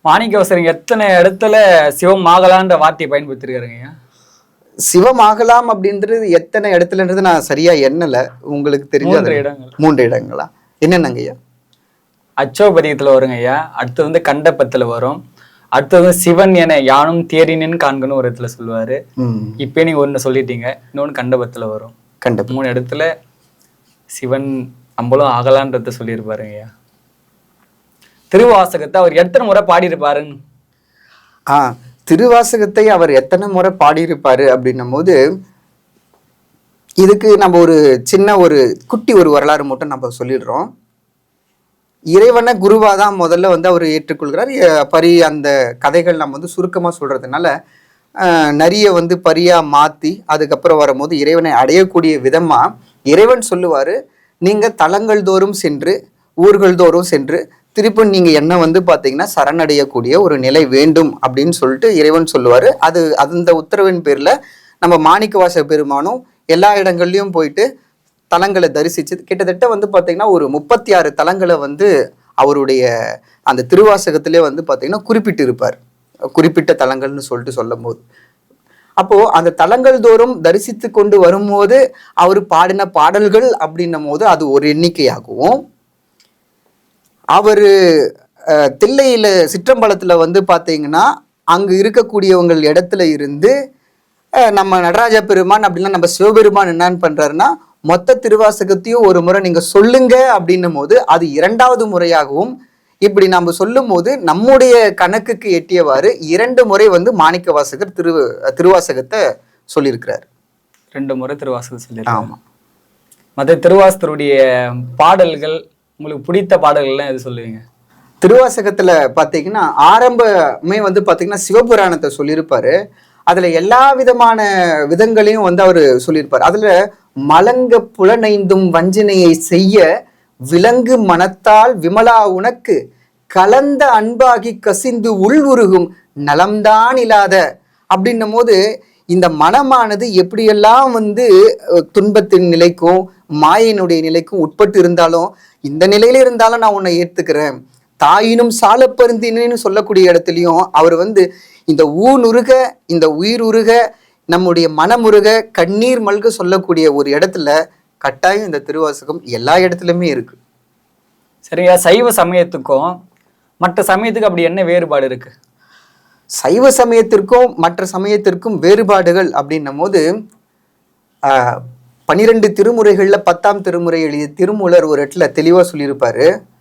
மாணிக்கவாசகர் எத்தனை இடத்துல சிவம் ஆகலான்ற வார்த்தையை பயன்படுத்திருக்காருங்க? சிவமாகலாம் அப்படின்றது எத்தனை இடத்துலன்றது நான் சரியா எண்ணல. உங்களுக்கு தெரிஞ்ச 3 இடங்கள். 3 இடங்களா? என்னென்னங்க ஐயா? அச்சோபதியத்துல வருங்க ஐயா. அடுத்து வந்து கண்டபத்துல வரும். அடுத்தது சிவன் என யானும் தேரினு காண்கணும் ஒரு இடத்துல சொல்லுவாரு. இப்ப நீங்க ஒண்ணு சொல்லிட்டீங்க, இன்னொன்னு கண்டபத்துல வரும். 3 இடத்துல சிவன் நம்மளும் ஆகலான்றத சொல்லியிருப்பாருங்க ஐயா. திருவாசகத்தை அவர் எத்தனை முறை பாடியிருப்பாருன்னு? திருவாசகத்தை அவர் எத்தனை முறை பாடியிருப்பாரு அப்படின்னும் போது, இதுக்கு நம்ம ஒரு சின்ன ஒரு குட்டி ஒரு வரலாறு மட்டும் நம்ம சொல்லிடுறோம். இறைவனை குருவா தான் முதல்ல வந்து அவர் ஏற்றுக்கொள்கிறார். அந்த கதைகள் நம்ம வந்து சுருக்கமாக சொல்றதுனால நிறைய வந்து பரியா மாற்றி அதுக்கப்புறம் வரும்போது இறைவனை அடையக்கூடிய விதமா இறைவன் சொல்லுவாரு, நீங்க தலங்கள் தோறும் சென்று ஊர்கள் தோறும் சென்று திருப்பி நீங்க என்ன வந்து பாத்தீங்கன்னா சரணடையக்கூடிய ஒரு நிலை வேண்டும் அப்படின்னு சொல்லிட்டு இறைவன் சொல்லுவாரு. அந்த உத்தரவின் பேர்ல நம்ம மாணிக்கவாசக பெருமானும் எல்லா இடங்கள்லயும் போயிட்டு தலங்களை தரிசிச்சு கிட்டத்தட்ட வந்து பாத்தீங்கன்னா ஒரு 36 தலங்களை வந்து அவருடைய அந்த திருவாசகத்திலே வந்து பாத்தீங்கன்னா குறிப்பிட்டு இருப்பார். குறிப்பிட்ட தலங்கள்னு சொல்லிட்டு சொல்லும் போது, அப்போ அந்த தலங்கள் தோறும் தரிசித்து கொண்டு வரும்போது அவர் பாடின பாடல்கள் அப்படின்னும் போது அது ஒரு எண்ணிக்கையாகவும், அவரு தில்லையில சிற்றம்பலத்துல வந்து பாத்தீங்கன்னா அங்கு இருக்கக்கூடியவங்க இடத்துல இருந்து நம்ம நடராஜ பெருமான் அப்படின்னா நம்ம சிவபெருமான் என்னன்னு பண்றாருன்னா மொத்த திருவாசகத்தையும் ஒரு முறை நீங்க சொல்லுங்க அப்படின்னும் போது அது 2வது முறையாகவும், இப்படி நம்ம சொல்லும் போது நம்முடைய கணக்குக்கு எட்டியவாறு 2 முறை வந்து மாணிக்கவாசகர் திருவாசகத்தை சொல்லியிருக்கிறார். 2 முறை திருவாசகம் சொல்லியிருக்காரு. ஆமா. மற்ற திருவாசகருடைய பாடல்கள் உங்களுக்கு பிடித்த பாடல்கள்லாம் எது சொல்லுவீங்க? திருவாசகத்துல பாத்தீங்கன்னா ஆரம்பமே வந்து பாத்தீங்கன்னா சிவபுராணத்தை சொல்லியிருப்பாரு. அதுல எல்லா விதமான விதங்களையும் வந்து அவரு சொல்லியிருப்பாரு. அதுல மலங்க புலனைந்தும் வஞ்சனையை செய்ய விலங்கு மனத்தால் விமலா உனக்கு கலந்த அன்பாகி கசிந்து உள் உருகும் நலம்தான் இல்லாத அப்படின்னும் போது இந்த மனமானது எப்படியெல்லாம் வந்து துன்பத்தின் நிலைக்கும் மாயினுடைய நிலைக்கும் உட்பட்டு இருந்தாலும் இந்த நிலையில இருந்தாலும் நான் உன்னை ஏத்துக்கிறேன், தாயினும் சால பருந்தினு சொல்லக்கூடிய இடத்துலையும் அவர் வந்து இந்த ஊனுருக இந்த உயிர் உருக நம்முடைய மனமுருக கண்ணீர் மல்க சொல்லக்கூடிய ஒரு இடத்துல கட்டாயம் இந்த திருவாசகம் எல்லா இடத்துலையுமே இருக்கு. சரியா? சைவ சமயத்துக்கும் மற்ற சமயத்துக்கு அப்படி என்ன வேறுபாடு இருக்கு? சைவ சமயத்திற்கும் மற்ற சமயத்திற்கும் வேறுபாடுகள் அப்படின்னும் போது 12 திருமுறைகள்ல 10ஆம் திருமுறை எழுதிய திருமூலர் ஒரு இடத்துல தெளிவா சொல்லியிருப்பாரு.